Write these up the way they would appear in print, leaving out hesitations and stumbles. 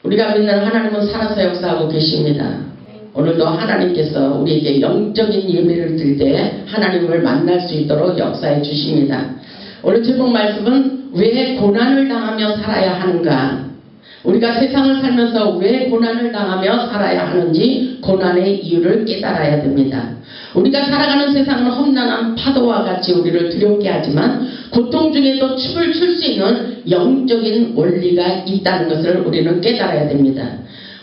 우리가 믿는 하나님은 살아서 역사하고 계십니다. 오늘도 하나님께서 우리에게 영적인 예배를 드릴 때 하나님을 만날 수 있도록 역사해 주십니다. 오늘 제목 말씀은 왜 고난을 당하며 살아야 하는가? 우리가 세상을 살면서 왜 고난을 당하며 살아야 하는지 고난의 이유를 깨달아야 됩니다. 우리가 살아가는 세상은 험난한 파도와 같이 우리를 두렵게 하지만 고통 중에도 춤을 출 수 있는 영적인 원리가 있다는 것을 우리는 깨달아야 됩니다.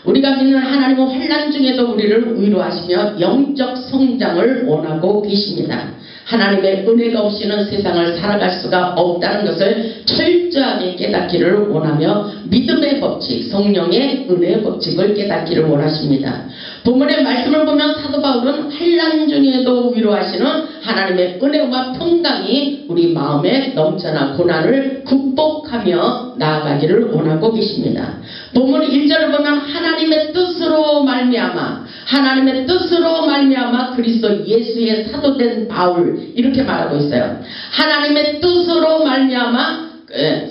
우리가 믿는 하나님은 환난 중에도 우리를 위로하시며 영적 성장을 원하고 계십니다. 하나님의 은혜가 없이는 세상을 살아갈 수가 없다는 것을 철저하게 깨닫기를 원하며 믿음의 법칙, 성령의 은혜의 법칙을 깨닫기를 원하십니다. 본문의 말씀을 보면 사도 바울은 환난 중에도 위로하시는 하나님의 은혜와 평강이 우리 마음에 넘쳐나 고난을 극복하며 나아가기를 원하고 계십니다. 본문 1절을 보면 하나님의 뜻으로 말미암아 그리스도 예수의 사도된 바울 이렇게 말하고 있어요. 하나님의 뜻으로 말미암아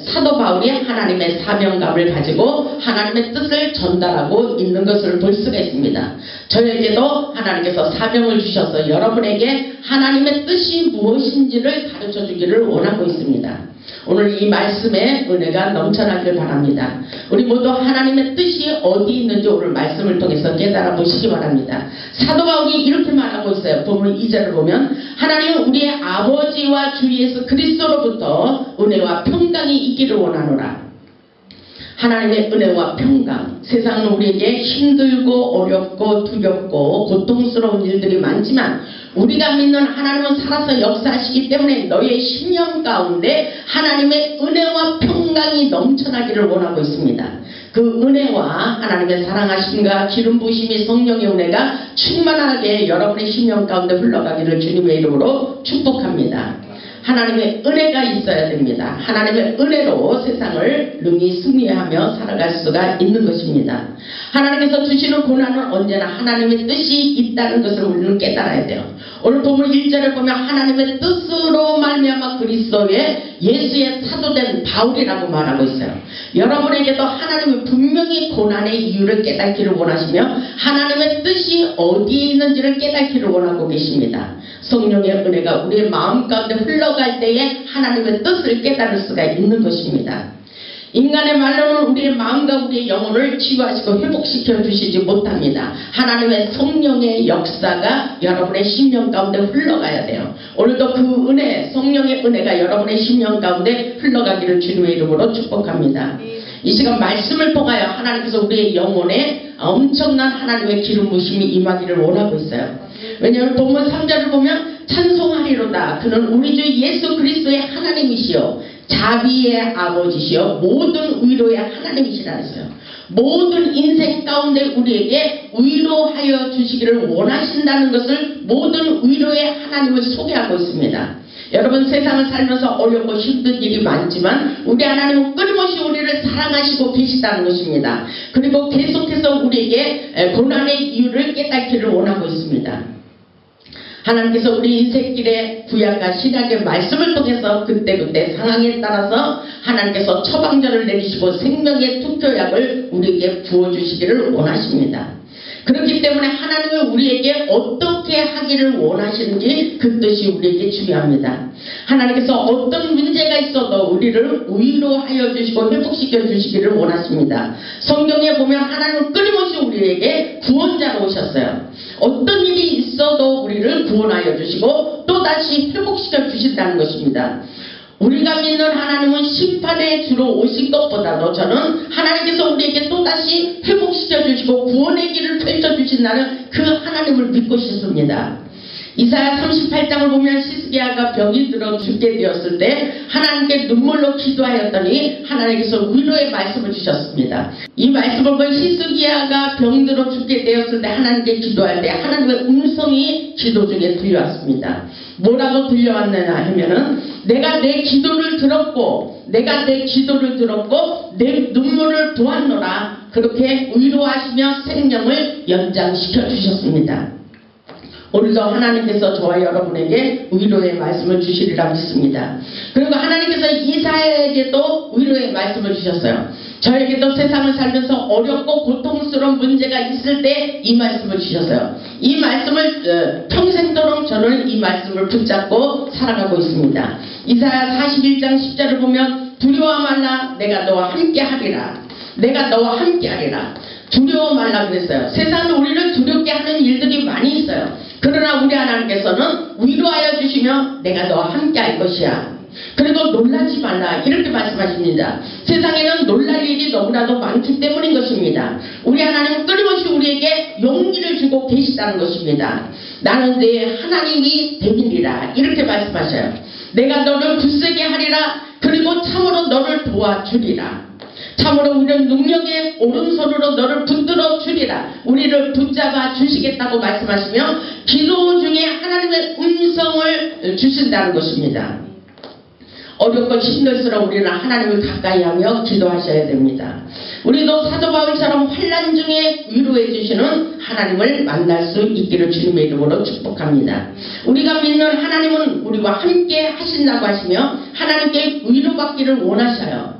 사도 바울이 하나님의 사명감을 가지고 하나님의 뜻을 전달하고 있는 것을 볼 수가 있습니다. 저에게도 하나님께서 사명을 주셔서 여러분에게 하나님의 뜻이 무엇인지를 가르쳐 주기를 원하고 있습니다. 오늘 이 말씀에 은혜가 넘쳐나길 바랍니다. 우리 모두 하나님의 뜻이 어디 있는지 오늘 말씀을 통해서 깨달아 보시기 바랍니다. 사도 바울이 이렇게 말하고 있어요. 본문 2절을 보면 하나님은 우리의 아버지와 주 예수 그리스도로부터 은혜와 평강이 있기를 원하노라. 하나님의 은혜와 평강. 세상은 우리에게 힘들고 어렵고 두렵고 고통스러운 일들이 많지만 우리가 믿는 하나님은 살아서 역사하시기 때문에 너의 심령 가운데 하나님의 은혜와 평강이 넘쳐나기를 원하고 있습니다. 그 은혜와 하나님의 사랑하심과 기름 부으심이 성령의 은혜가 충만하게 여러분의 심령 가운데 흘러가기를 주님의 이름으로 축복합니다. 하나님의 은혜가 있어야 됩니다. 하나님의 은혜로 세상을 능히 승리하며 살아갈 수가 있는 것입니다. 하나님께서 주시는 고난은 언제나 하나님의 뜻이 있다는 것을 우리는 깨달아야 돼요. 오늘 본문 1절을 보면 하나님의 뜻으로 말미암아 그리스도의 예수의 사도된 바울이라고 말하고 있어요. 여러분에게도 하나님은 분명히 고난의 이유를 깨닫기를 원하시며 하나님의 뜻이 어디에 있는지를 깨닫기를 원하고 계십니다. 성령의 은혜가 우리의 마음 가운데 흘러갈 때에 하나님의 뜻을 깨달을 수가 있는 것입니다. 인간의 말로는 우리의 마음과 우리의 영혼을 치유하시고 회복시켜 주시지 못합니다. 하나님의 성령의 역사가 여러분의 심령 가운데 흘러가야 돼요. 오늘도 그 은혜, 성령의 은혜가 여러분의 심령 가운데 흘러가기를 주님의 이름으로 축복합니다. 이 시간 말씀을 통하여 하나님께서 우리의 영혼에 엄청난 하나님의 기름 부으심이 임하기를 원하고 있어요. 왜냐하면 본문 3절을 보면 찬송하리로다. 그는 우리 주 예수 그리스도의 하나님이시요 자비의 아버지시여 모든 위로의 하나님이시라 했어요. 모든 인생 가운데 우리에게 위로하여 주시기를 원하신다는 것을 모든 위로의 하나님을 소개하고 있습니다. 여러분 세상을 살면서 어렵고 힘든 일이 많지만 우리 하나님은 끊임없이 우리를 사랑하시고 계시다는 것입니다. 그리고 계속해서 우리에게 고난의 이유를 깨닫기를 원하고 있습니다. 하나님께서 우리 인생길의 구약과 신약의 말씀을 통해서 그때그때 상황에 따라서 하나님께서 처방전을 내리시고 생명의 투표약을 우리에게 부어주시기를 원하십니다. 그렇기 때문에 하나님은 우리에게 어떻게 하기를 원하시는지 그 뜻이 우리에게 중요합니다. 하나님께서 어떤 문제가 있어도 우리를 위로하여 주시고 회복시켜 주시기를 원하십니다. 성경에 보면 하나님은 끊임없이 우리에게 구원자로 오셨어요. 어떤 일이 있어도 우리를 구원하여 주시고 또다시 회복시켜 주신다는 것입니다. 우리가 믿는 하나님은 심판에 주로 오신 것보다도 저는 하나님께서 우리에게 또다시 회복시켜 주시고 구원의 길을 펼쳐주신다는 그 하나님을 믿고 싶습니다. 이사야 38장을 보면 시스기야가 병이 들어 죽게 되었을 때 하나님께 눈물로 기도하였더니 하나님께서 위로의 말씀을 주셨습니다. 이 말씀을 보면 시스기야가 병들어 죽게 되었을 때 하나님께 기도할 때 하나님의 음성이 기도 중에 들려왔습니다. 뭐라고 들려왔느냐 하면은 내가 내 기도를 들었고 내 눈물을 보았노라. 그렇게 위로하시며 생명을 연장시켜 주셨습니다. 오늘도 하나님께서 저와 여러분에게 위로의 말씀을 주시리라 믿습니다. 그리고 하나님께서 이사야에게도 위로의 말씀을 주셨어요. 저에게도 세상을 살면서 어렵고 고통스러운 문제가 있을 때 이 말씀을 주셨어요. 이 말씀을 평생도록 저는 이 말씀을 붙잡고 살아가고 있습니다. 이사야 41장 10절을 보면 두려워 말라 내가 너와 함께 하리라. 내가 너와 함께 하리라. 두려워 말라 그랬어요. 세상에 우리를 두렵게 하는 일들이 많이 있어요. 그러나 우리 하나님께서는 위로하여 주시며 내가 너와 함께 할 것이야. 그리고 놀라지 말라 이렇게 말씀하십니다. 세상에는 놀랄 일이 너무나도 많기 때문인 것입니다. 우리 하나님은 끊임없이 우리에게 용기를 주고 계시다는 것입니다. 나는 내 하나님이 되리라 이렇게 말씀하셔요. 내가 너를 굳세게 하리라. 그리고 참으로 너를 도와주리라. 참으로 우리는 능력의 오른손으로 너를 붙들어 주리라. 우리를 붙잡아 주시겠다고 말씀하시며 기도 중에 하나님의 음성을 주신다는 것입니다. 어렵고 힘들수록 우리는 하나님을 가까이 하며 기도하셔야 됩니다. 우리도 사도 바울처럼 환난 중에 위로해 주시는 하나님을 만날 수 있기를 주님의 이름으로 축복합니다. 우리가 믿는 하나님은 우리와 함께 하신다고 하시며 하나님께 위로받기를 원하셔요.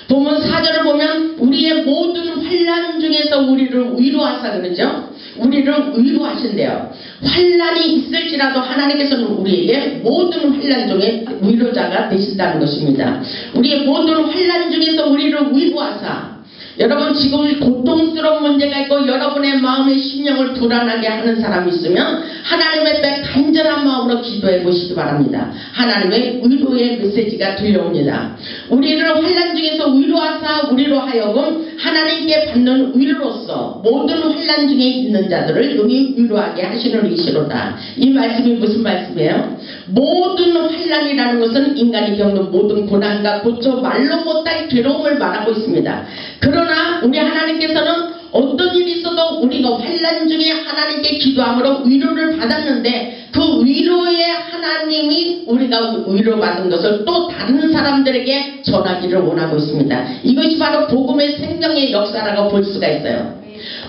본문 4절을 보면 우리의 모든 환난 중에서 우리를 위로하사 그러죠. 우리를 위로하신대요. 환난이 있을지라도 하나님께서는 우리에게 모든 환난 중에 위로자가 되신다는 것입니다. 우리의 모든 환난 중에서 우리를 위로하사 여러분 지금 고통스러운 문제가 있고 여러분의 마음의 심령을 불안하게 하는 사람이 있으면 하나님의 앞에 간절한 마음으로 기도해 보시기 바랍니다. 하나님의 위로의 메시지가 들려옵니다. 우리를 환난 중에서 위로하사 우리로 하여금 하나님께 받는 위로로서 모든 환난 중에 있는 자들을 여기 위로하게 하시는 이시로다. 이 말씀이 무슨 말씀이에요? 모든 환난이라는 것은 인간이 겪는 모든 고난과 고초 말로 못할 괴로움을 말하고 있습니다. 그러나 우리 하나님께서는 어떤 일이 있어도 우리가 환난 중에 하나님께 기도함으로 위로를 받았는데 그 위로의 하나님이 우리가 위로받은 것을 또 다른 사람들에게 전하기를 원하고 있습니다. 이것이 바로 복음의 생명의 역사라고 볼 수가 있어요.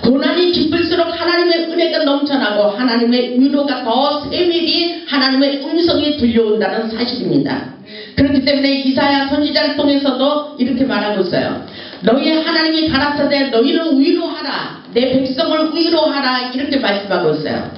고난이 깊을수록 하나님의 은혜가 넘쳐나고 하나님의 위로가 더 세밀히 하나님의 음성이 들려온다는 사실입니다. 그렇기 때문에 이사야 선지자를 통해서도 이렇게 말하고 있어요. 너희 하나님이 가라사대 너희를 위로하라. 내 백성을 위로하라. 이렇게 말씀하고 있어요.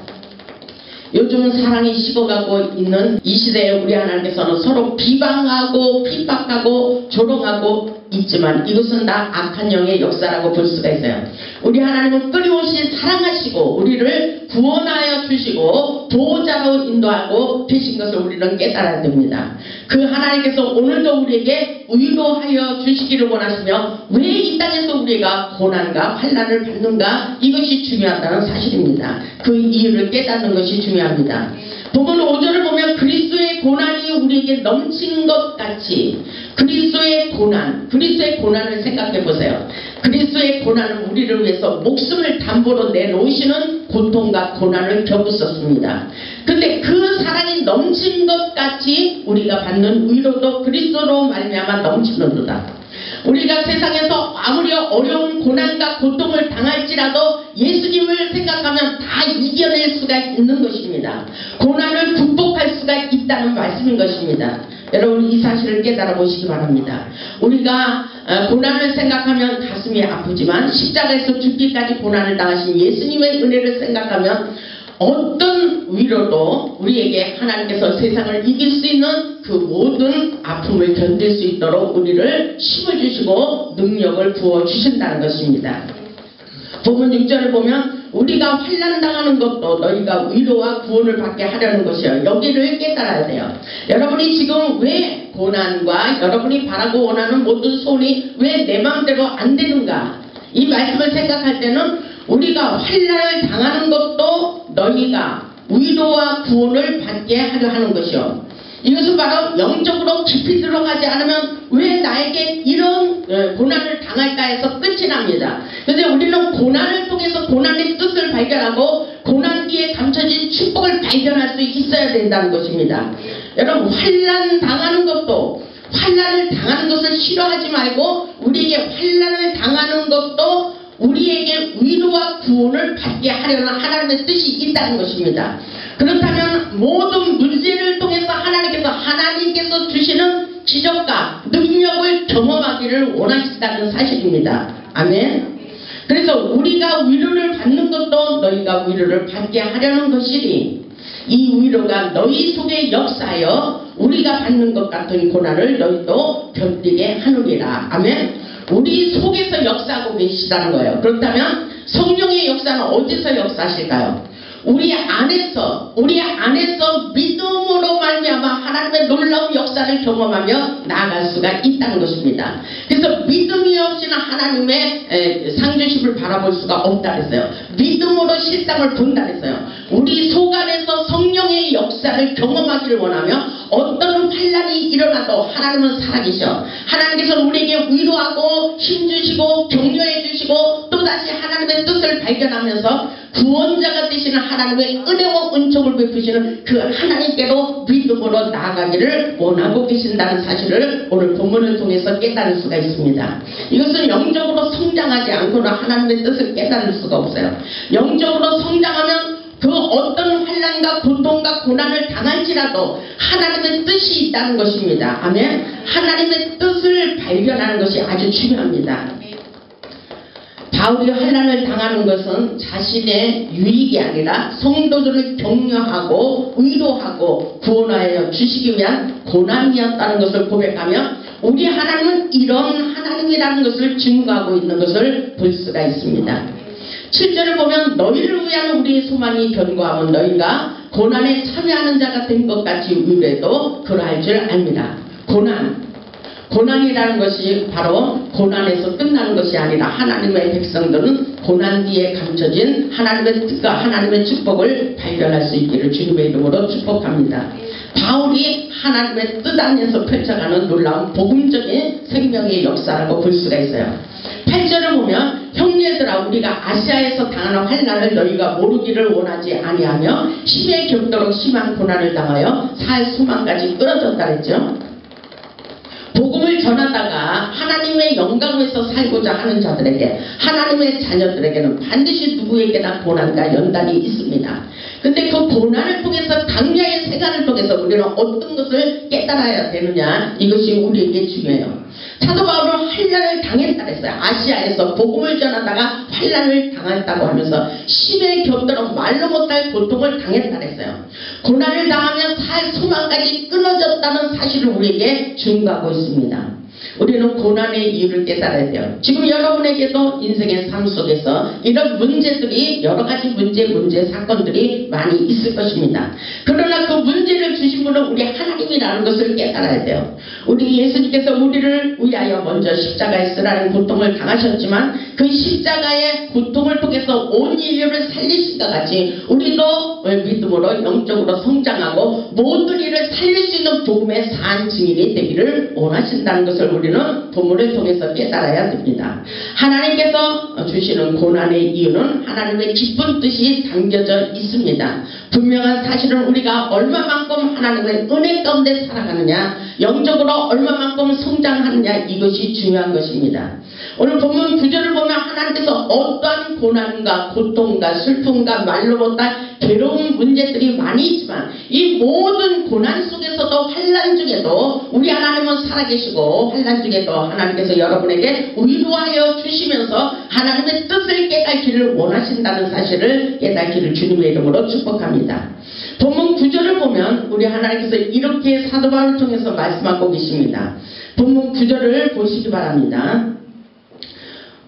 요즘은 사랑이 식어가고 있는 이 시대에 우리 하나님께서는 서로 비방하고 핍박하고 조롱하고 있지만 이것은 다 악한 영의 역사라고 볼 수가 있어요. 우리 하나님은 끊임없이 사랑하시고 우리를 구원하여 주시고 보호자로 인도하고 계신 것을 우리는 깨달아야 됩니다. 그 하나님께서 오늘도 우리에게 위로하여 주시기를 원하시며 왜 이 땅에서 우리가 고난과 환난을 받는가 이것이 중요하다는 사실입니다. 그 이유를 깨닫는 것이 중요합니다. 본문 5절을 보면 그리스도의 고난이 우리에게 넘친 것 같이 그리스도의 고난을 생각해 보세요. 그리스도의 고난은 우리를 위해서 목숨을 담보로 내놓으시는 고통과 고난을 겪었었습니다. 근데 그 사랑이 넘친 것 같이 우리가 받는 위로도 그리스도로 말미암아 넘치는도다. 우리가 세상에서 아무리 어려운 고난과 고통을 당할지라도 예수님을 생각하면 다 이겨낼 수가 있는 것입니다. 고난을 극복할 수가 있다는 말씀인 것입니다. 여러분 이 사실을 깨달아 보시기 바랍니다. 우리가 고난을 생각하면 가슴이 아프지만 십자가에서 죽기까지 고난을 당하신 예수님의 은혜를 생각하면 어떤 위로도 우리에게 하나님께서 세상을 이길 수 있는 그 모든 아픔을 견딜 수 있도록 우리를 힘을 주시고 능력을 부어주신다는 것입니다. 본문 6절을 보면 우리가 환난당하는 것도 너희가 위로와 구원을 받게 하려는 것이요. 여기를 깨달아야 돼요. 여러분이 지금 왜 고난과 여러분이 바라고 원하는 모든 소원이 왜 내 마음대로 안 되는가 이 말씀을 생각할 때는 우리가 환난을 당하는 것도 너희가 위로와 구원을 받게 하려 하는 것이요. 이것은 바로 영적으로 깊이 들어가지 않으면 왜 나에게 이런 고난을 당할까 해서 끝이 납니다. 그런데 우리는 고난을 통해서 고난의 뜻을 발견하고 고난 뒤에 감춰진 축복을 발견할 수 있어야 된다는 것입니다. 여러분 환난 당하는 것도 환난을 당하는 것을 싫어하지 말고 우리에게 환난을 당하는 것도 우리에게 위로와 구원을 받게 하려는 하나님의 뜻이 있다는 것입니다. 그렇다면 모든 문제를 통해서 하나님께서 주시는 기적과 능력을 경험하기를 원하신다는 사실입니다. 아멘. 그래서 우리가 위로를 받는 것도 너희가 위로를 받게 하려는 것이니 이 위로가 너희 속에 역사하여 우리가 받는 것 같은 고난을 너희도 견디게 하느니라. 아멘. 우리 속에서 역사하고 계시다는 거예요. 그렇다면 성령의 역사는 어디서 역사하실까요? 우리 안에서 믿음으로 말미암아 하나님의 놀라운 역사를 경험하며 나아갈 수가 있다는 것입니다. 그래서 믿음이 없이는 하나님의 상주심을 바라볼 수가 없다 했어요. 믿음으로 실상을 본다 했어요. 우리 속 안에서 성령의 역사를 경험하기를 원하며 어떤 환난이 일어나도 하나님은 살아계셔. 하나님께서는 우리에게 위로하고 힘주시고 격려해 주시고 또다시 하나님의 뜻을 발견하면서 구원자가 되시는 하나님의 은혜와 은총을 베푸시는 그 하나님께로 믿음으로 나아가기를 원하고 계신다는 사실을 오늘 본문을 통해서 깨달을 수가 있습니다. 이것은 영적으로 성장하지 않고는 하나님의 뜻을 깨달을 수가 없어요. 영적으로 성장하면 그 어떤 환난과 고통과 고난을 당할지라도 하나님의 뜻이 있다는 것입니다. 아멘. 하나님의 뜻을 발견하는 것이 아주 중요합니다. 바울이 환난을 당하는 것은 자신의 유익이 아니라 성도들을 격려하고 위로하고 구원하여 주시기 위한 고난이었다는 것을 고백하며 우리 하나님은 이런 하나님이라는 것을 증거하고 있는 것을 볼 수가 있습니다. 7절을 보면 너희를 위한 우리의 소망이 견고하면 너희가 고난에 참여하는 자가 된 것 같이 위로해도 그러할 줄 압니다. 고난이라는 것이 바로 고난에서 끝나는 것이 아니라 하나님의 백성들은 고난 뒤에 감춰진 하나님의 뜻과 하나님의 축복을 발견할 수 있기를 주님의 이름으로 축복합니다. 바울이 하나님의 뜻 안에서 펼쳐가는 놀라운 복음적인 생명의 역사라고 볼 수가 있어요. 8절을 보면 형제들아 우리가 아시아에서 당하는 환난을 너희가 모르기를 원하지 아니하며 심에 겪도록 심한 고난을 당하여 살 소망까지 끊어졌다 했죠. 복음을 전하다가 하나님의 영광에서 살고자 하는 자들에게 하나님의 자녀들에게는 반드시 누구에게나 고난과 연단이 있습니다. 근데 그 고난을 통해서 강야의 세간을 통해서 우리는 어떤 것을 깨달아야 되느냐 이것이 우리에게 중요해요. 사도 바울은 환난을 당했다 했어요. 아시아에서 복음을 전하다가 환난을 당했다고 하면서 심에 겹도록 말로 못할 고통을 당했다 했어요. 고난을 당하면 살 소망까지 끊어졌다는 사실을 우리에게 증거하고 있습니다. 우리는 고난의 이유를 깨달아야 돼요. 지금 여러분에게도 인생의 삶 속에서 이런 문제들이 여러가지 문제 사건들이 많이 있을 것입니다. 그러나 그 문제를 주신 분은 우리 하나님이라는 것을 깨달아야 돼요. 우리 예수님께서 우리를 위하여 먼저 십자가에 쓰라는 고통을 당하셨지만 그 십자가의 고통을 통해서 온 인류를 살리신 것 같이 우리도 믿음으로 영적으로 성장하고 모든 일을 살릴 수 있는 복음의 산 증인이 되기를 원하신다는 것을 우리는 본문을 통해서 깨달아야 됩니다. 하나님께서 주시는 고난의 이유는 하나님의 기쁜 뜻이 담겨져 있습니다. 분명한 사실은 우리가 얼마만큼 하나님의 은혜 가운데 살아가느냐 영적으로 얼마만큼 성장하느냐 이것이 중요한 것입니다. 오늘 본문 9절을 보면 하나님께서 어떠한 고난과 고통과 슬픔과 말로 못할 괴로운 문제들이 많이 있지만 이 모든 고난 속에서도 환난 중에도 우리 하나님은 살아계시고 환난 중에도 하나님께서 여러분에게 위로하여 주시면서 하나님의 뜻을 깨닫기를 원하신다는 사실을 깨닫기를 주님의 이름으로 축복합니다. 본문 9절을 보면 우리 하나님께서 이렇게 사도 바울을 통해서 말씀하고 계십니다. 본문 9절을 보시기 바랍니다.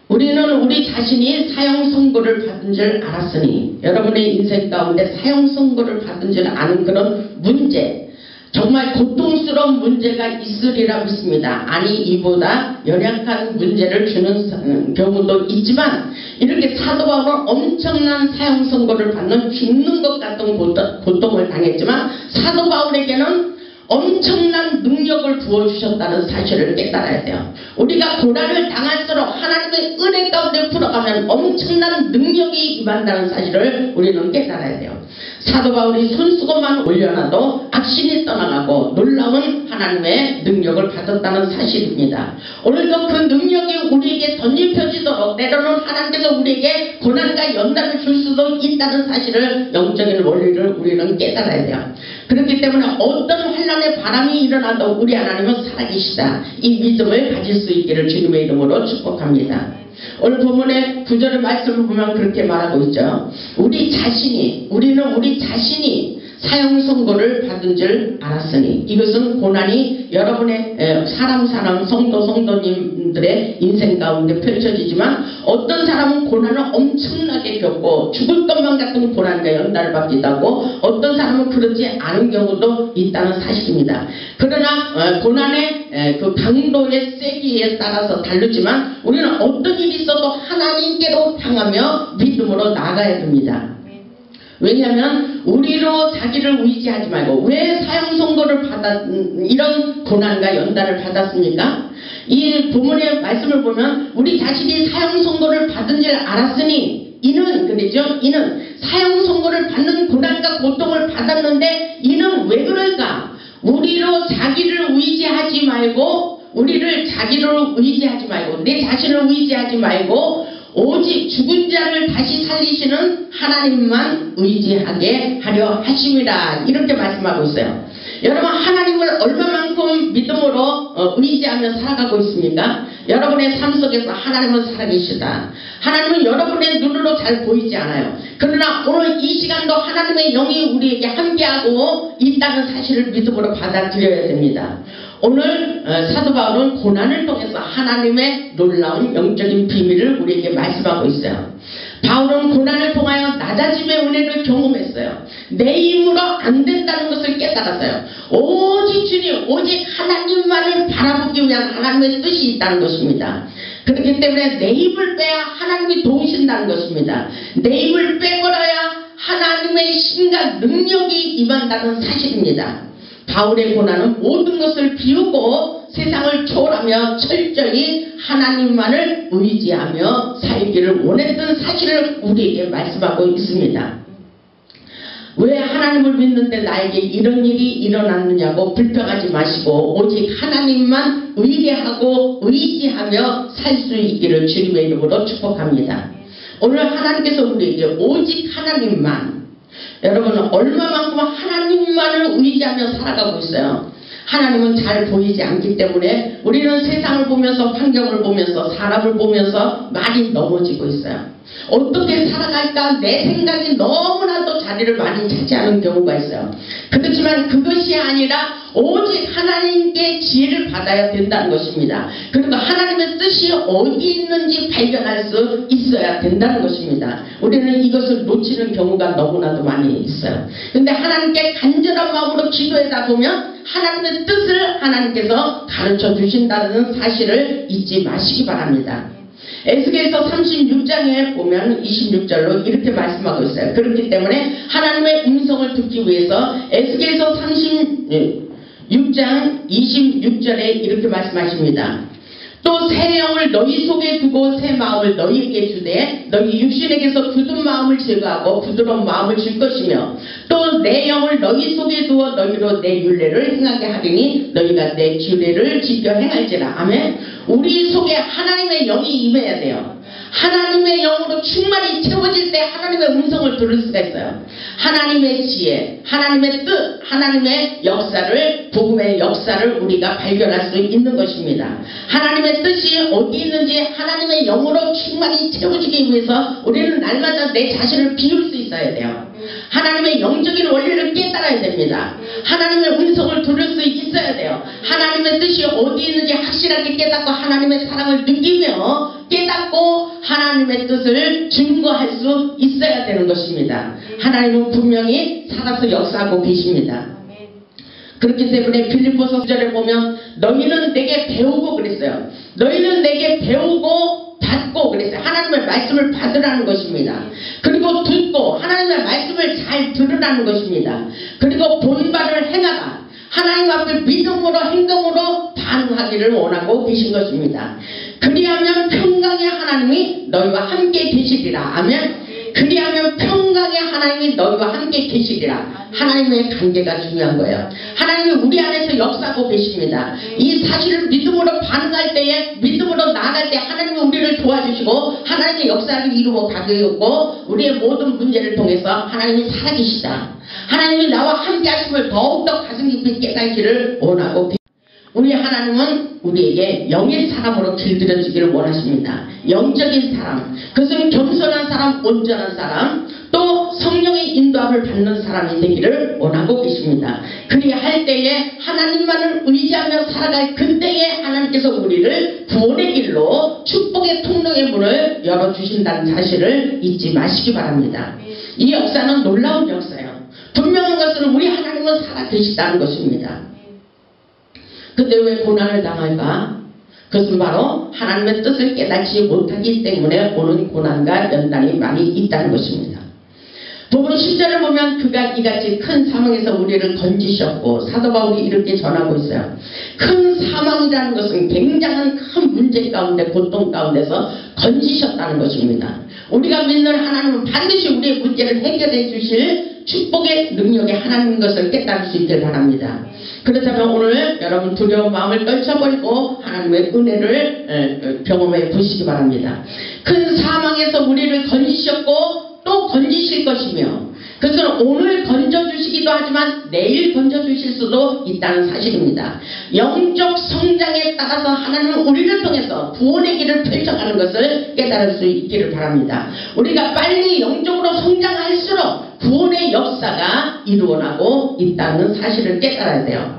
우리는 우리 자신이 사형 선고를 받은 줄 알았으니 여러분의 인생 가운데 사형 선고를 받은 줄 아는 그런 문제 정말 고통스러운 문제가 있으리라 믿습니다. 아니 이보다 연약한 문제를 주는 경우도 있지만 이렇게 사도 바울은 엄청난 사형 선고를 받는 죽는 것 같은 고통을 당했지만 사도 바울에게는 엄청난 능력을 부어주셨다는 사실을 깨달아야 돼요. 우리가 고난을 당할수록 하나님의 은혜 가운데 풀어가면 엄청난 능력이 임한다는 사실을 우리는 깨달아야 돼요. 사도 바울이 손수건만 올려놔도 악신이 떠나가고 놀라운 하나님의 능력을 받았다는 사실입니다. 오늘도 그 능력이 우리에게 덧입혀지도록 때로는 하나님께서 우리에게 고난과 연단을 줄 수도 있다는 사실을, 영적인 원리를 우리는 깨달아야 돼요. 그렇기 때문에 어떤 환난의 바람이 일어나도 우리 하나님은 살아계시다, 이 믿음을 가질 수 있기를 주님의 이름으로 축복합니다. 오늘 본문의 9절의 말씀을 보면 그렇게 말하고 있죠. 우리는 우리 자신이 사형 선고를 받은 줄 알았으니. 이것은 고난이 여러분의 사람 성도님들의 인생 가운데 펼쳐지지만, 어떤 사람은 고난을 엄청나게 겪고 죽을 것만 같은 고난과 연단을 받기도 하고, 어떤 사람은 그렇지 않은 경우도 있다는 사실입니다. 그러나 고난의 그 강도의 세기에 따라서 다르지만, 우리는 어떤 일이 있어도 하나님께로 향하며 믿음으로 나아가야 됩니다. 왜냐하면 우리로 자기를 의지하지 말고, 왜 사형 선고를 이런 고난과 연단을 받았습니까? 이 본문의 말씀을 보면 우리 자신이 사형 선고를 받은 줄 알았으니, 이는 그랬죠. 이는 사형 선고를 받는 고난과 고통을 받았는데, 이는 왜 그럴까? 우리로 자기를 의지하지 말고, 내 자신을 의지하지 말고 오직 죽은 자를 다시 살리시는 하나님만 의지하게 하려 하심이라, 이렇게 말씀하고 있어요. 여러분, 하나님을 얼마만큼 믿음으로 의지하며 살아가고 있습니까? 여러분의 삶 속에서 하나님은 살아계시다. 하나님은 여러분의 눈으로 잘 보이지 않아요. 그러나 오늘 이 시간도 하나님의 영이 우리에게 함께하고 있다는 사실을 믿음으로 받아들여야 됩니다. 오늘 사도 바울은 고난을 통해서 하나님의 놀라운 영적인 비밀을 우리에게 말씀하고 있어요. 바울은 고난을 통하여 낮아짐의 은혜를 경험했어요. 내 힘으로 안 된다는 것을 깨달았어요. 오직 주님, 오직 하나님만을 바라보기 위한 하나님의 뜻이 있다는 것입니다. 그렇기 때문에 내 힘을 빼야 하나님이 도우신다는 것입니다. 내 힘을 빼버려야 하나님의 힘과 능력이 임한다는 사실입니다. 바울의 고난은 모든 것을 비우고 세상을 초월하며 철저히 하나님만을 의지하며 살기를 원했던 사실을 우리에게 말씀하고 있습니다. 왜 하나님을 믿는데 나에게 이런 일이 일어났느냐고 불평하지 마시고, 오직 하나님만 의지하며 살 수 있기를 주님의 이름으로 축복합니다. 오늘 하나님께서 우리에게 오직 하나님만, 여러분은 얼마만큼 하나님만을 의지하며 살아가고 있어요. 하나님은 잘 보이지 않기 때문에 우리는 세상을 보면서, 환경을 보면서, 사람을 보면서 많이 넘어지고 있어요. 어떻게 살아갈까 내 생각이 너무나도 자리를 많이 차지하는 경우가 있어요. 그렇지만 그것이 아니라 오직 하나님께 지혜를 받아야 된다는 것입니다. 그리고 하나님의 뜻이 어디 있는지 발견할 수 있어야 된다는 것입니다. 우리는 이것을 놓치는 경우가 너무나도 많이 있어요. 근데 하나님께 간절한 마음으로 기도하다 보면 하나님의 뜻을 하나님께서 가르쳐 주신다는 사실을 잊지 마시기 바랍니다. 에스겔서 36장에 보면 26절로 이렇게 말씀하고 있어요. 그렇기 때문에 하나님의 음성을 듣기 위해서 에스겔서 36장 26절에 이렇게 말씀하십니다. 또 새 영을 너희 속에 두고 새 마음을 너희에게 주되 너희 육신에게서 굳은 마음을 제거하고 부드러운 마음을 줄 것이며, 또 내 영을 너희 속에 두어 너희로 내 율례를 행하게 하리니 너희가 내 규례를 지켜 행할지라. 아멘. 우리 속에 하나님의 영이 임해야 돼요. 하나님의 영으로 충만히 채워질 때 하나님의 음성을 들을 수가 있어요. 하나님의 지혜, 하나님의 뜻, 하나님의 역사를, 복음의 역사를 우리가 발견할 수 있는 것입니다. 하나님의 뜻이 어디 있는지 하나님의 영으로 충만히 채워지기 위해서 우리는 날마다 내 자신을 비울 수 있어야 돼요. 하나님의 영적인 원리를 깨달아야 됩니다. 하나님의 음성을 들을 수 있어야 돼요. 하나님의 뜻이 어디 있는지 확실하게 깨닫고 하나님의 사랑을 느끼며 깨닫고 하나님의 뜻을 증거할 수 있어야 되는 것입니다. 하나님은 분명히 살아서 역사하고 계십니다. 그렇기 때문에 빌립보서 9절에 보면 너희는 내게 배우고 그랬어요. 너희는 내게 배우고 받고 그랬어요. 하나님의 말씀을 받으라는 것입니다. 그리고 듣고 하나님의 말씀을 잘 들으라는 것입니다. 그리고 본바를 행하라. 하나님 앞에 믿음으로 행동으로 반응하기를 원하고 계신 것입니다. 그리하면 평강의 하나님이 너희와 함께 계시리라. 아멘. 그리하면 평강의 하나님이 너희와 함께 계시리라. 하나님의 관계가 중요한 거예요. 하나님이 우리 안에서 역사하고 계십니다. 이 사실을 믿음으로 반응할 때에, 믿음으로 나아갈 때 하나님이 우리를 도와주십니다. 도와주시고 하나님의 역사를 이루어 가겠고 우리의 모든 문제를 통해서 하나님이 살아계시다. 하나님이 나와 함께 하심을 더욱더 가슴 깊이 깨닫기를 원하고 우리 하나님은 우리에게 영의 사람으로 길들여지기를 원하십니다. 영적인 사람, 그것은 겸손한 사람, 온전한 사람, 또 성령의 인도함을 받는 사람이 되기를 원하고 계십니다. 그리야 할 때에 하나님만을 의지하며 살아갈 그때에 하나님께서 우리를 구원의 길로 축복의 통로의 문을 열어주신다는 사실을 잊지 마시기 바랍니다. 이 역사는 놀라운 역사예요. 분명한 것은 우리 하나님은 살아계시다는 것입니다. 근데 왜 고난을 당할까? 그것은 바로 하나님의 뜻을 깨닫지 못하기 때문에 오는 고난과 연단이 많이 있다는 것입니다. 본문 10절을 보면 그가 이같이 큰 사망에서 우리를 건지셨고, 사도 바울이 이렇게 전하고 있어요. 큰 사망이라는 것은 굉장한 큰 문제 가운데, 고통 가운데서 건지셨다는 것입니다. 우리가 믿는 하나님은 반드시 우리의 문제를 해결해 주실 축복의 능력의 하나님인 것을 깨달을 수 있길 바랍니다. 그렇다면 오늘 여러분 두려운 마음을 떨쳐버리고 하나님의 은혜를 경험해 보시기 바랍니다. 큰 사망에서 우리를 건지셨고 또 건지실 것이며, 그것은 오늘 건져주시기도 하지만 내일 건져주실 수도 있다는 사실입니다. 영적 성장에 따라서 하나님은 우리를 통해서 구원의 길을 펼쳐가는 것을 깨달을 수 있기를 바랍니다. 우리가 빨리 영적으로 성장할수록 구원의 역사가 이루어나고 있다는 사실을 깨달아야 돼요.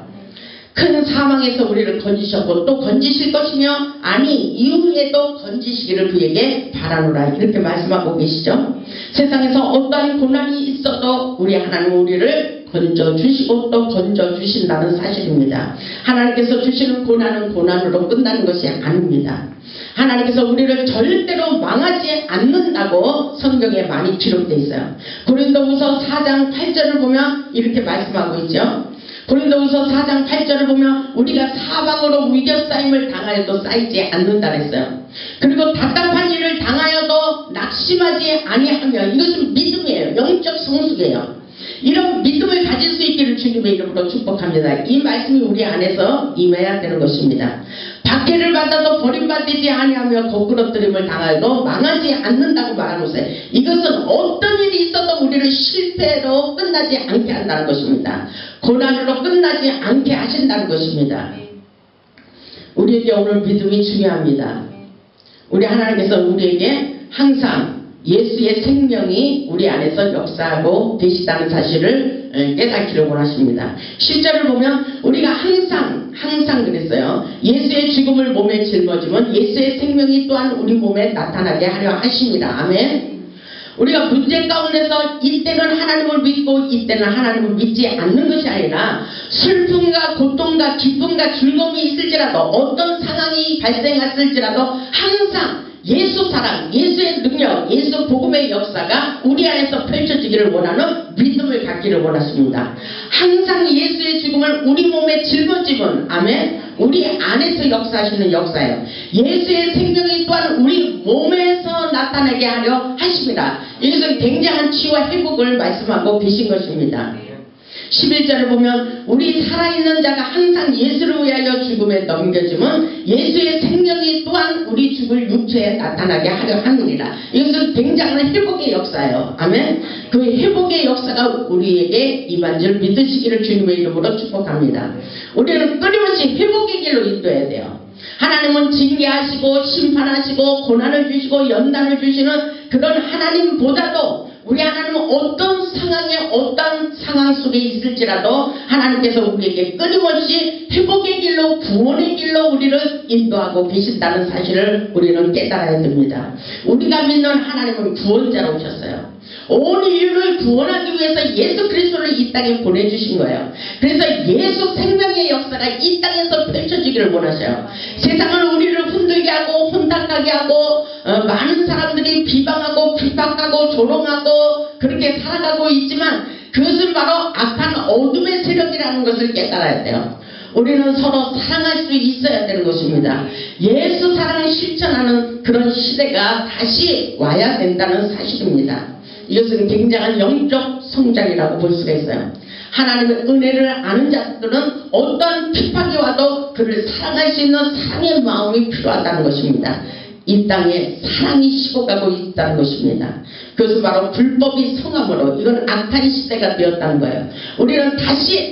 큰 사망에서 우리를 건지셨고 또 건지실 것이며, 아니 이후에도 건지시기를 그에게 바라노라, 이렇게 말씀하고 계시죠. 세상에서 어떠한 고난이 있어도 우리 하나님은 우리를 건져주시고 또 건져주신다는 사실입니다. 하나님께서 주시는 고난은 고난으로 끝나는 것이 아닙니다. 하나님께서 우리를 절대로 망하지 않는다고 성경에 많이 기록되어 있어요. 고린도후서 4장 8절을 보면 이렇게 말씀하고 있죠. 고린도후서 4장 8절을 보면 우리가 사방으로 위겨싸임을 당하여도 쌓이지 않는다 그랬어요. 그리고 답답한 일을 당하여도 낙심하지 아니하며, 이것은 믿음이에요. 영적 성숙이에요. 이런 믿음을 가질 수 있기를 주님의 이름으로 축복합니다. 이 말씀이 우리 안에서 임해야 되는 것입니다. 박해를 받아도 버림받지 아니하며 거꾸러뜨림을 당하여도 망하지 않는다고 말하고 있어요. 이것은 어떤 일이 있어도 우리를 실패로 끝나지 않게 한다는 것입니다. 고난으로 끝나지 않게 하신다는 것입니다. 우리에게 오늘 믿음이 중요합니다. 우리 하나님께서 우리에게 항상 예수의 생명이 우리 안에서 역사하고 계시다는 사실을 깨닫기를 원하십니다. 실제를 보면 우리가 항상 그랬어요. 예수의 죽음을 몸에 짊어지면 예수의 생명이 또한 우리 몸에 나타나게 하려 하십니다. 아멘. 우리가 문제 가운데서 이때는 하나님을 믿고 이때는 하나님을 믿지 않는 것이 아니라, 슬픔과 고통과 기쁨과 즐거움이 있을지라도, 어떤 상황이 발생했을지라도 항상 예수 사랑, 예수의 능력, 예수 복음의 역사가 우리 안에서 펼쳐지기를 원하는 믿음을 갖기를 원하십니다. 항상 예수의 죽음을 우리 몸에 짊어지면, 아멘, 우리 안에서 역사하시는 역사예요. 예수의 생명이 또한 우리 몸에서 나타나게 하려 하십니다. 이것은 굉장한 치유와 회복을 말씀하고 계신 것입니다. 11절을 보면 우리 살아있는 자가 항상 예수를 위하여 죽음에 넘겨지면 예수의 생명이 또한 우리 죽을 육체에 나타나게 하려 하느니라. 이것은 굉장한 회복의 역사예요. 아멘. 그 회복의 역사가 우리에게 임한 줄 믿으시기를 주님의 이름으로 축복합니다. 우리는 끊임없이 회복의 길로 인도해야 돼요. 하나님은 징계하시고 심판하시고 고난을 주시고 연단을 주시는 그런 하나님보다도 우리 하나님은 어떤 상황에 어떤 상황 속에 있을지라도 하나님께서 우리에게 끊임없이 회복의 길로 구원의 길로 우리를 인도하고 계신다는 사실을 우리는 깨달아야 됩니다. 우리가 믿는 하나님은 구원자로 오셨어요. 온 인류를 구원하기 위해서 예수 그리스도를 이 땅에 보내주신 거예요. 그래서 예수 생명의 역사가 이 땅에서 펼쳐지기를 원하셔요. 세상은 우리를 흔들게 하고 혼탁하게 하고 많은 사람들이 비방하고 비박하고 조롱하고 그렇게 살아가고 있지만, 그것은 바로 악한 어둠의 세력이라는 것을 깨달아야 돼요. 우리는 서로 사랑할 수 있어야 되는 것입니다. 예수 사랑을 실천하는 그런 시대가 다시 와야 된다는 사실입니다. 이것은 굉장한 영적 성장이라고 볼 수가 있어요. 하나님의 은혜를 아는 자들은 어떤 핍박이 와도 그를 사랑할 수 있는 사랑의 마음이 필요하다는 것입니다. 이 땅에 사랑이 식어가고 있다는 것입니다. 그것은 바로 불법이 성함으로 이건 악한 시대가 되었다는 거예요. 우리는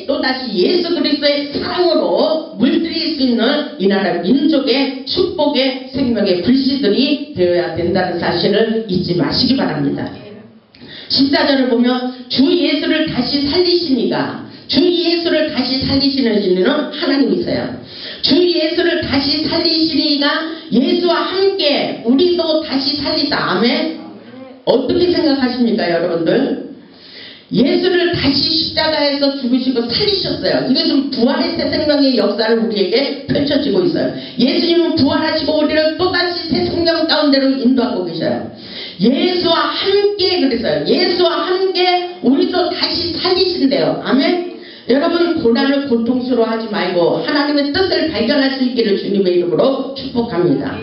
또다시 예수 그리스도의 사랑으로 물들일 수 있는 이 나라 민족의 축복의 생명의 불씨들이 되어야 된다는 사실을 잊지 마시기 바랍니다. 14절을 보면 주 예수를 다시 살리시니가, 주 예수를 다시 살리시는 이는 하나님이세요. 주 예수를 다시 살리시니가 예수와 함께 우리도 다시 살리사. 아멘. 어떻게 생각하십니까 여러분들? 예수를 다시 십자가에서 죽으시고 살리셨어요. 이것은 부활의 새 생명의 역사를 우리에게 펼쳐지고 있어요. 예수님은 부활하시고 우리를 또다시 새 생명 가운데로 인도하고 계셔요. 예수와 함께 그랬어요. 예수와 함께 우리도 다시 살리신대요. 아멘. 여러분 고난을 고통스러워하지 말고 하나님의 뜻을 발견할 수 있기를 주님의 이름으로 축복합니다.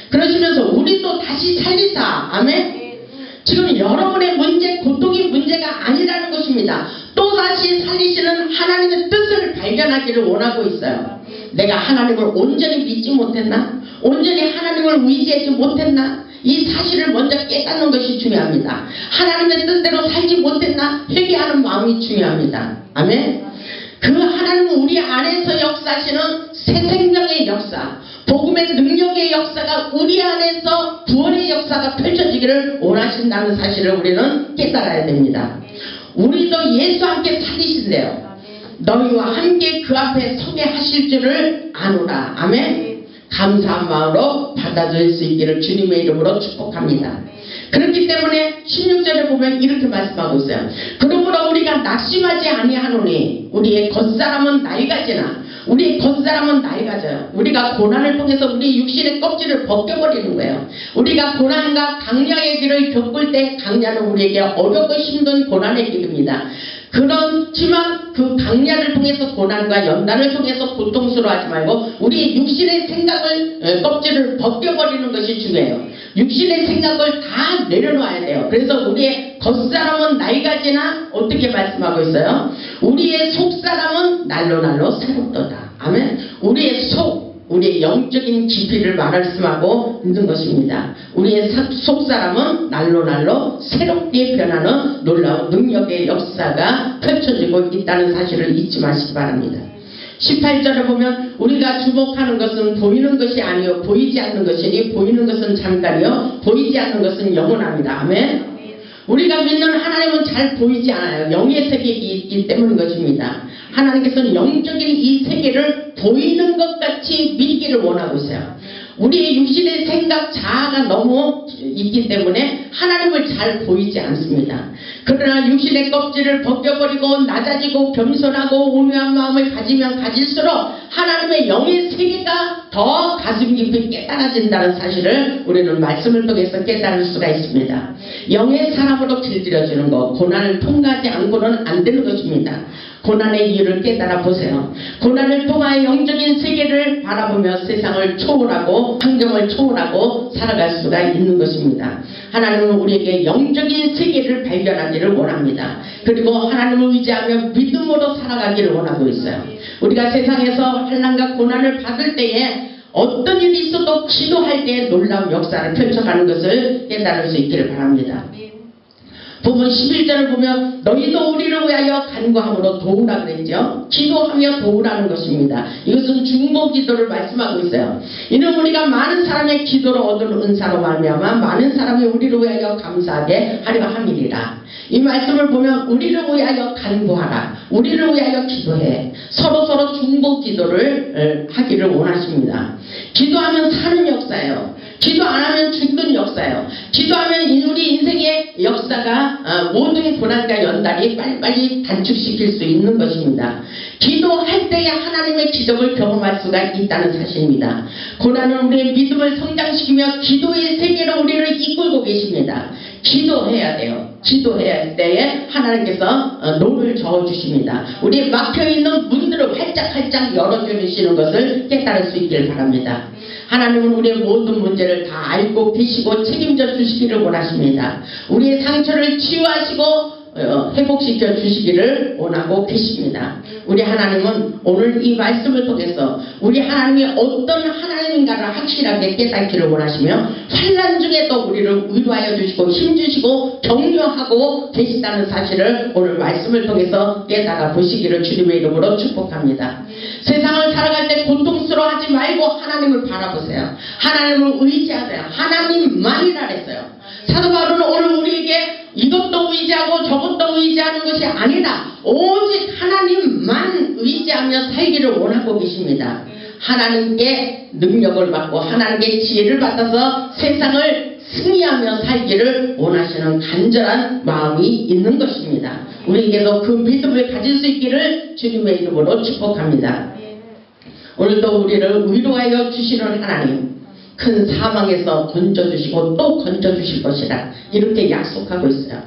그러시면서 우리도 다시 살리사. 아멘. 지금 여러분의 문제, 고통이 문제가 아니라는 것입니다. 또다시 살리시는 하나님의 뜻을 발견하기를 원하고 있어요. 내가 하나님을 온전히 믿지 못했나? 온전히 하나님을 의지하지 못했나? 이 사실을 먼저 깨닫는 것이 중요합니다. 하나님의 뜻대로 살지 못했나? 회개하는 마음이 중요합니다. 아멘. 그 하나님은 우리 안에서 역사하시는 새 생명의 역사, 복음의 능력의 역사가 우리 안에서 구원의 역사가 펼쳐지기를 원하신다는 사실을 우리는 깨달아야 됩니다. 우리도 예수와 함께 살리신대요. 너희와 함께 그 앞에 서게 하실 줄을 아노라. 아멘. 감사한 마음으로 받아들일 수 있기를 주님의 이름으로 축복합니다. 그렇기 때문에 16절에 보면 이렇게 말씀하고 있어요. 그러므로 우리가 낙심하지 아니하노니 우리의 겉사람은 낡아지나. 우리의 겉사람은 낡아져요. 우리가 고난을 통해서 우리 육신의 껍질을 벗겨버리는 거예요. 우리가 고난과 강야의 길을 겪을 때 강야는 우리에게 어렵고 힘든 고난의 길입니다. 그렇지만 그 강야를 통해서 고난과 연단을 통해서 고통스러워하지 말고 우리 육신의 생각을 껍질을 벗겨버리는 것이 중요해요. 육신의 생각을 다 내려놔야 돼요. 그래서 우리의 겉사람은 낡아지나 어떻게 말씀하고 있어요? 우리의 속사람은 날로 새롭도다. 아멘. 우리의 우리의 영적인 깊이를 말씀하고 있는 것입니다. 우리의 속사람은 날로 새롭게 변하는 놀라운 능력의 역사가 펼쳐지고 있다는 사실을 잊지 마시기 바랍니다. 18절에 보면 우리가 주목하는 것은 보이는 것이 아니요 보이지 않는 것이니 보이는 것은 잠깐이요 보이지 않는 것은 영원합니다. 아멘. 우리가 믿는 하나님은 잘 보이지 않아요. 영의 세계이기 때문인 것입니다. 하나님께서는 영적인 이 세계를 보이는 것 같이 믿기를 원하고 있어요. 우리의 육신의 생각 자아가 너무 있기 때문에 하나님을 잘 보이지 않습니다. 그러나 육신의 껍질을 벗겨버리고 낮아지고 겸손하고 온유한 마음을 가지면 가질수록 하나님의 영의 세계가 더 가슴 깊이 깨달아진다는 사실을 우리는 말씀을 통해서 깨달을 수가 있습니다. 영의 사람으로 길들여지는 것, 고난을 통과하지 않고는 안 되는 것입니다. 고난의 이유를 깨달아 보세요. 고난을 통하여 영적인 세계를 바라보며 세상을 초월하고 환경을 초월하고 살아갈 수가 있는 것입니다. 하나님은 우리에게 영적인 세계를 발견하기를 원합니다. 그리고 하나님을 의지하며 믿음으로 살아가기를 원하고 있어요. 우리가 세상에서 환난과 고난을 받을 때에 어떤 일이 있어도 기도할 때 놀라운 역사를 펼쳐가는 것을 깨달을 수 있기를 바랍니다. 부분 11절을 보면 너희도 우리를 위하여 간구함으로 도우라 그랬죠. 기도하며 도우라는 것입니다. 이것은 중보 기도를 말씀하고 있어요. 이는 우리가 많은 사람의 기도로 얻은 은사로 말미암아 많은 사람이 우리를 위하여 감사하게 하려 함이리라. 이 말씀을 보면 우리를 위하여 간구하라. 우리를 위하여 기도해. 서로 중보 기도를 하기를 원하십니다. 기도하면 사는 역사예요. 기도 안 하면 죽는 역사예요. 기도하면 우리 인생의 역사가 모든 고난과 연단이 빨리빨리 단축시킬 수 있는 것입니다. 기도할 때에 하나님의 기적을 경험할 수가 있다는 사실입니다. 고난은 우리의 믿음을 성장시키며 기도의 세계로 우리를 이끌고 계십니다. 기도해야 돼요. 기도해야 할 때에 하나님께서 노를 저어주십니다. 우리의 막혀있는 문들을 활짝 열어주시는 것을 깨달을 수 있기를 바랍니다. 하나님은 우리의 모든 문제를 다 알고 계시고 책임져 주시기를 원하십니다. 우리의 상처를 치유하시고 회복시켜 주시기를 원하고 계십니다. 우리 하나님은 오늘 이 말씀을 통해서 우리 하나님이 어떤 하나님인가를 확실하게 깨닫기를 원하시며 환난 중에도 우리를 위로하여 주시고 힘주시고 격려하고 계시다는 사실을 오늘 말씀을 통해서 깨달아 보시기를 주님의 이름으로 축복합니다. 세상을 살아갈 때 고통스러워하지 말고 하나님을 바라보세요. 하나님을 의지하세요. 하나님만이라 했어요. 사도 바울은 오늘 우리에게 이것도 의지하고 저것도 의지하는 것이 아니라 오직 하나님만 의지하며 살기를 원하고 계십니다. 하나님께 능력을 받고 하나님께 지혜를 받아서 세상을 승리하며 살기를 원하시는 간절한 마음이 있는 것입니다. 우리에게도 그 믿음을 가질 수 있기를 주님의 이름으로 축복합니다. 오늘도 우리를 위로하여 주시는 하나님, 큰 사망에서 건져주시고 또 건져주실 것이라 이렇게 약속하고 있어요.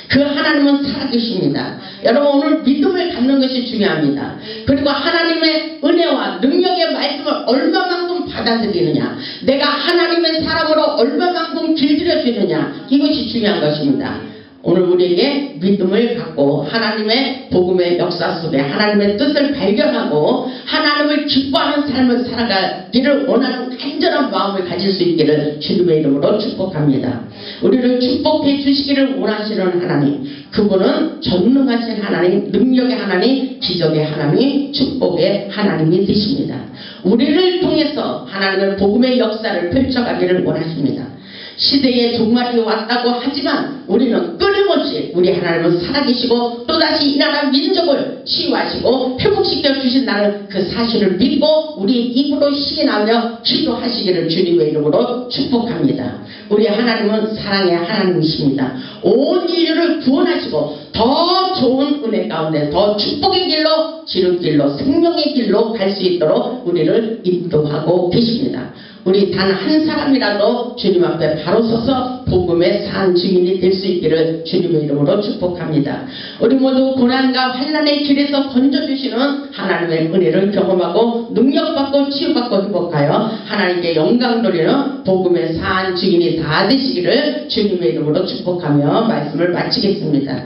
그 하나님은 살아계십니다. 여러분 오늘 믿음을 갖는 것이 중요합니다. 그리고 하나님의 은혜와 능력의 말씀을 얼마만큼 받아들이느냐, 내가 하나님의 사람으로 얼마만큼 길들여지느냐, 이것이 중요한 것입니다. 오늘 우리에게 믿음을 갖고 하나님의 복음의 역사 속에 하나님의 뜻을 발견하고 하나님을 기뻐하는 삶을 살아가기를 원하는 간절한 마음을 가질 수 있기를 주님의 이름으로 축복합니다. 우리를 축복해 주시기를 원하시는 하나님, 그분은 전능하신 하나님, 능력의 하나님, 기적의 하나님, 축복의 하나님이 되십니다. 우리를 통해서 하나님의 복음의 역사를 펼쳐가기를 원하십니다. 시대의 종말이 왔다고 하지만 우리는 끊임없이 우리 하나님은 살아계시고 또다시 이 나라 민족을 치유하시고 회복시켜 주신다는 그 사실을 믿고 우리 입으로 시인하며 기도하시기를 주님의 이름으로 축복합니다. 우리 하나님은 사랑의 하나님이십니다. 온 인류를 구원하시고 더 좋은 은혜 가운데 더 축복의 길로, 지름길로, 생명의 길로 갈 수 있도록 우리를 인도하고 계십니다. 우리 단 한 사람이라도 주님 앞에 바로 서서 복음의 산 증인이 될 수 있기를 주님의 이름으로 축복합니다. 우리 모두 고난과 환난의 길에서 건져주시는 하나님의 은혜를 경험하고 능력받고 치유받고 행복하여 하나님께 영광 돌리는 복음의 산 증인이 다 되시기를 주님의 이름으로 축복하며 말씀을 마치겠습니다.